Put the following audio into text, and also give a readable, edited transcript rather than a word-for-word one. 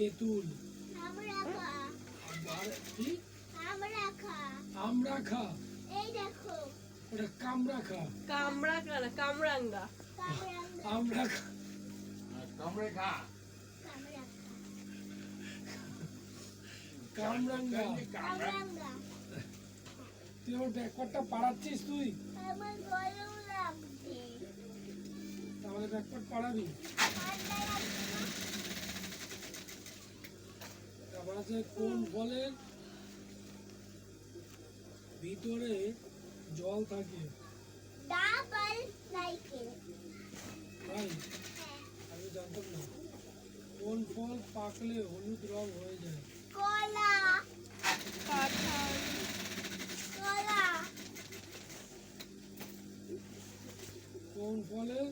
তেঁতুল। কি? আমরাখা। এই দেখো ওটা কামরাখা। কামরাঙা না, কামরাঙ্গা। আমরাখা। কামরাঙ্গা। কামরাঙ্গা। তুই ওর ব্যাকওয়ার্ডটা পাড়াচ্ছিস তুই? আমার গরম লাগছে। তাহলে ব্যাকওয়ার্ড পাড়াবি। তারপর আছে কোন ফলের ভিতরে জল থাকে? Double cycle. ভাই আমি জানতাম না। কোন ফল পাকলে হলুদ রং হয়ে যায়? কলা। কাঁঠাল। কলা। কোন ফলের